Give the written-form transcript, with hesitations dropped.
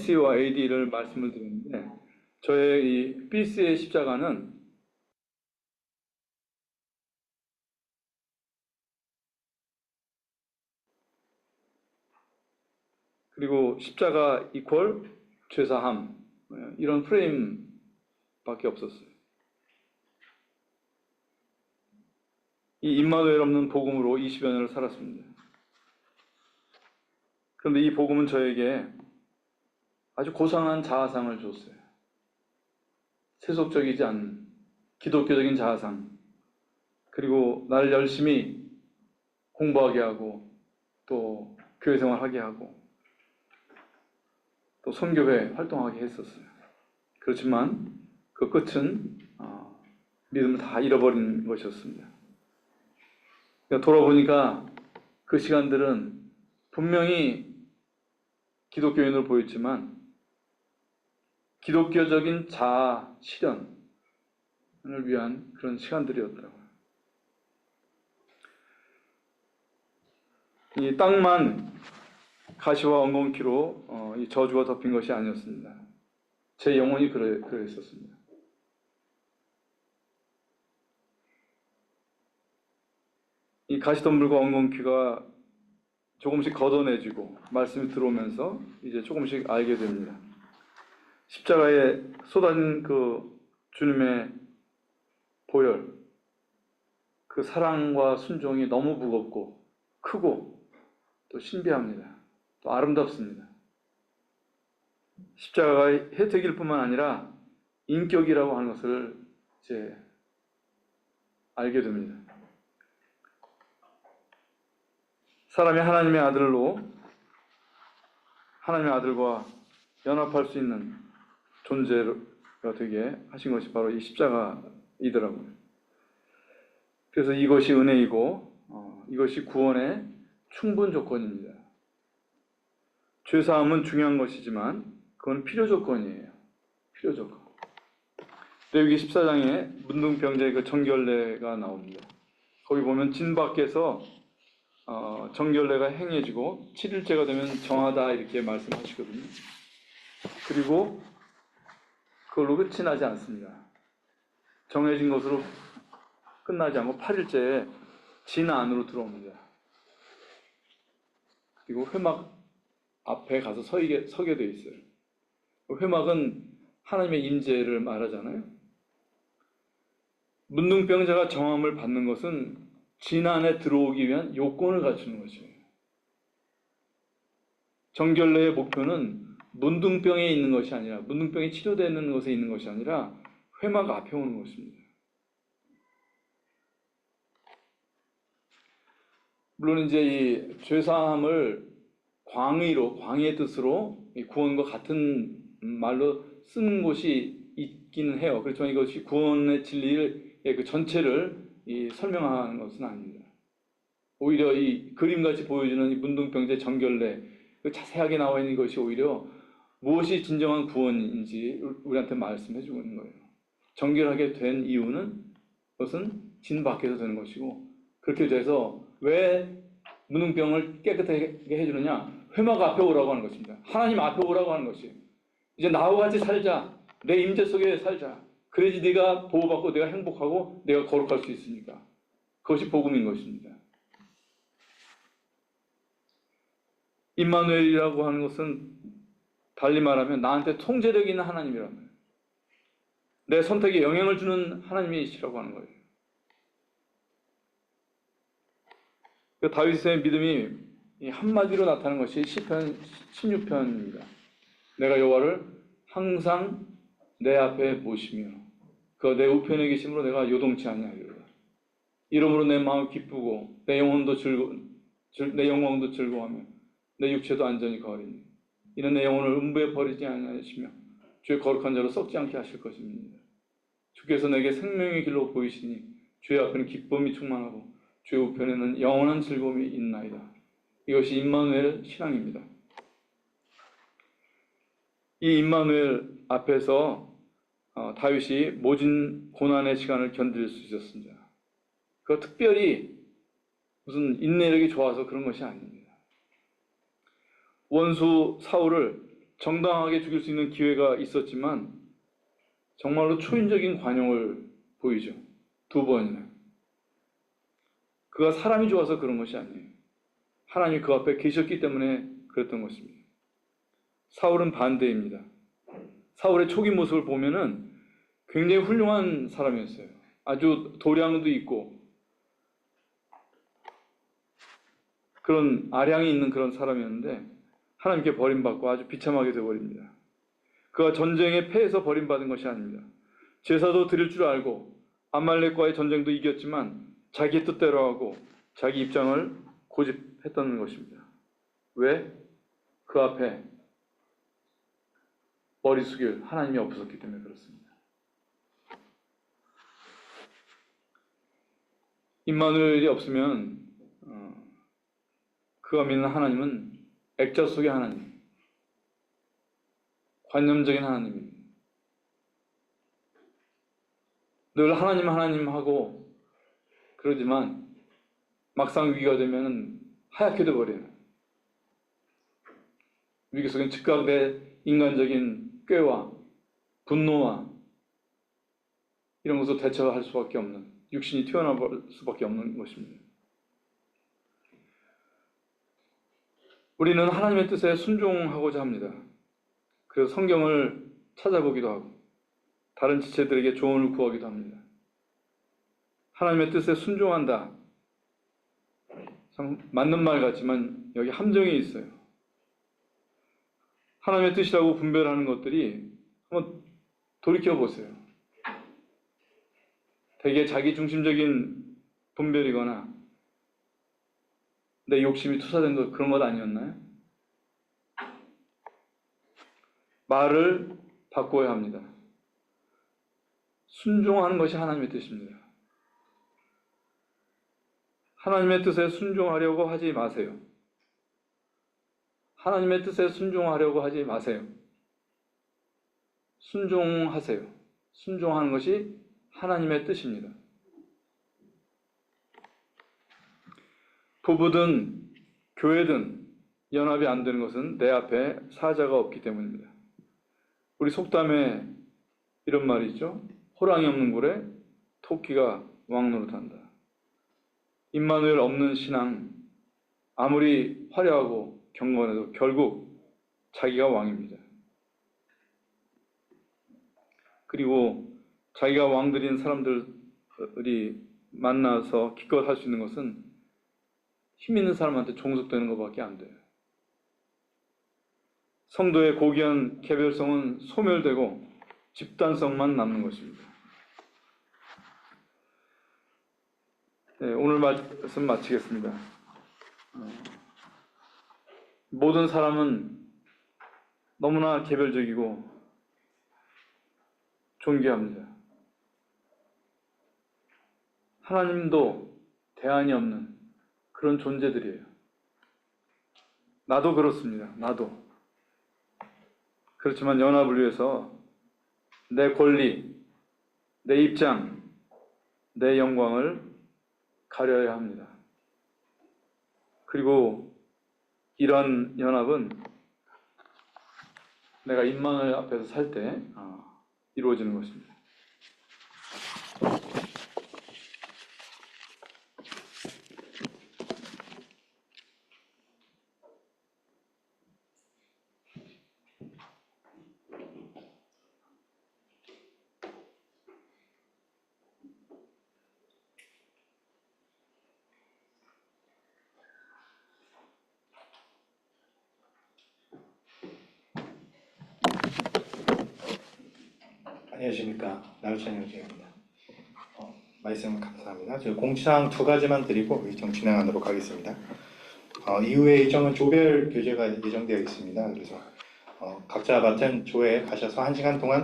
BC와 AD를 말씀을 드렸는데, 저의 이 BC의 십자가는 그리고 십자가 이퀄 죄사함, 이런 프레임밖에 없었어요. 이 임마누엘 없는 복음으로 20여 년을 살았습니다. 그런데 이 복음은 저에게 아주 고상한 자아상을 줬어요. 세속적이지 않은 기독교적인 자아상, 그리고 나를 열심히 공부하게 하고 또 교회 생활하게 하고 또 선교회 활동하게 했었어요. 그렇지만 그 끝은 믿음을 다 잃어버린 것이었습니다. 그러니까 돌아보니까 그 시간들은 분명히 기독교인으로 보였지만 기독교적인 자아 실현을 위한 그런 시간들이었더라고요. 이 땅만 가시와 엉겅퀴로 이 저주가 덮인 것이 아니었습니다. 제 영혼이 그랬었습니다. 이 가시덤불과 엉겅퀴가 조금씩 걷어내지고 말씀이 들어오면서 이제 조금씩 알게 됩니다. 십자가에 쏟아진 그 주님의 보혈, 그 사랑과 순종이 너무 무겁고 크고 또 신비합니다. 또 아름답습니다. 십자가가 혜택일 뿐만 아니라 인격이라고 하는 것을 이제 알게 됩니다. 사람이 하나님의 아들과 연합할 수 있는 존재가 되게 하신 것이 바로 이 십자가이더라고요. 그래서 이것이 은혜이고 이것이 구원의 충분 조건입니다. 죄사함은 중요한 것이지만 그건 필요 조건이에요. 필요 조건. 레위기 14장에 문둥병자의 그 정결례가 나옵니다. 거기 보면 진 밖에서 정결례가 행해지고 7일째가 되면 정하다 이렇게 말씀하시거든요. 그리고 그걸로 끝이 나지 않습니다. 정해진 것으로 끝나지 않고 8일째에 진 안으로 들어옵니다. 그리고 회막 앞에 가서 서게 돼 있어요. 회막은 하나님의 임재를 말하잖아요. 문둥병자가 정함을 받는 것은 진 안에 들어오기 위한 요건을 갖추는 것이에요. 정결례의 목표는 문둥병에 있는 것이 아니라, 문둥병이 치료되는 것에 있는 것이 아니라 회막 앞에 오는 것입니다. 물론 이제 이 죄사함을 광의의 뜻으로 구원과 같은 말로 쓰는 곳이 있기는 해요. 그렇지만 이것이 구원의 진리의 그 전체를 설명하는 것은 아닙니다. 오히려 이 그림같이 보여주는 이 문둥병자의 정결례, 자세하게 나와 있는 것이 오히려 무엇이 진정한 구원인지 우리한테 말씀해 주고 있는 거예요. 정결하게 된 이유는 그것은 진 밖에서 되는 것이고, 그렇게 돼서 왜 문둥병을 깨끗하게 해주느냐? 회막 앞에 오라고 하는 것입니다. 하나님 앞에 오라고 하는 것이에요. 이제 나와 같이 살자. 내 임재 속에 살자. 그래야지 네가 보호받고 내가 행복하고 내가 거룩할 수 있으니까. 그것이 복음인 것입니다. 임마누엘이라고 하는 것은 달리 말하면 나한테 통제력 있는 하나님이란 말이에요. 내 선택에 영향을 주는 하나님이시라고 하는 거예요. 다윗의 믿음이 한마디로 나타나는 것이 시편 16편입니다. 내가 여호와를 항상 내 앞에 모시며 그 내 우편에 계심으로 내가 요동치 아니하리로다. 이러므로 내 마음이 기쁘고 내 영혼도 즐거워하며 내 육체도 안전히 거하리니 이는 내 영혼을 음부에 버리지 아니하시며 주의 거룩한 자로 썩지 않게 하실 것입니다. 주께서 내게 생명의 길로 보이시니 주의 앞에는 기쁨이 충만하고 주의 우편에는 영원한 즐거움이 있나이다. 이것이 임마누엘 신앙입니다. 이 임마누엘 앞에서 다윗이 모진 고난의 시간을 견딜 수 있었습니다. 그 특별히 무슨 인내력이 좋아서 그런 것이 아닙니다. 원수 사울을 정당하게 죽일 수 있는 기회가 있었지만 정말로 초인적인 관용을 보이죠. 2번이나. 그가 사람이 좋아서 그런 것이 아니에요. 하나님이 그 앞에 계셨기 때문에 그랬던 것입니다. 사울은 반대입니다. 사울의 초기 모습을 보면은 굉장히 훌륭한 사람이었어요. 아주 도량도 있고 그런 아량이 있는 그런 사람이었는데 하나님께 버림받고 아주 비참하게 되어버립니다. 그가 전쟁에 패해서 버림받은 것이 아닙니다. 제사도 드릴 줄 알고 아말렉과의 전쟁도 이겼지만 자기 뜻대로 하고 자기 입장을 고집했던 것입니다. 왜? 그 앞에 머리 숙일 하나님이 없었기 때문에 그렇습니다. 임마누엘이 없으면 그가 믿는 하나님은 액자 속의 하나님, 관념적인 하나님입니다. 늘 하나님 하나님 하고 그러지만 막상 위기가 되면 하얗게 돼버리는, 위기 속엔 즉각 내 인간적인 꾀와 분노와 이런 것으로 대처할 수밖에 없는, 육신이 튀어나올 수밖에 없는 것입니다. 우리는 하나님의 뜻에 순종하고자 합니다. 그래서 성경을 찾아보기도 하고 다른 지체들에게 조언을 구하기도 합니다. 하나님의 뜻에 순종한다. 참 맞는 말 같지만 여기 함정이 있어요. 하나님의 뜻이라고 분별하는 것들이 한번 돌이켜보세요. 되게 자기중심적인 분별이거나 내 욕심이 투사된 것, 그런 것 아니었나요? 말을 바꿔야 합니다. 순종하는 것이 하나님의 뜻입니다. 하나님의 뜻에 순종하려고 하지 마세요. 하나님의 뜻에 순종하려고 하지 마세요. 순종하세요. 순종하는 것이 하나님의 뜻입니다. 부부든 교회든 연합이 안 되는 것은 내 앞에 사자가 없기 때문입니다. 우리 속담에 이런 말이 있죠. 호랑이 없는 굴에 토끼가 왕 노릇한다. 임마누엘 없는 신앙, 아무리 화려하고 경건해도 결국 자기가 왕입니다. 그리고 자기가 왕들인 사람들이 만나서 기껏 할 수 있는 것은 힘 있는 사람한테 종속되는 것밖에 안 돼요. 성도의 고귀한 개별성은 소멸되고 집단성만 남는 것입니다. 네, 오늘 말씀 마치겠습니다. 모든 사람은 너무나 개별적이고 존귀합니다. 하나님도 대안이 없는 그런 존재들이에요. 나도 그렇습니다. 나도. 그렇지만 연합을 위해서 내 권리, 내 입장, 내 영광을 가려야 합니다. 그리고 이런 연합은 내가 임마누엘 앞에서 살 때 이루어지는 것입니다. 안녕하십니까. 나루찬 형제입니다. 말씀 감사합니다. 저 공지사항 2가지만 드리고 일정 진행하도록 하겠습니다. 이후에 일정은 조별 교제가 예정되어 있습니다. 그래서 각자 맡은 조에 가셔서 1시간 동안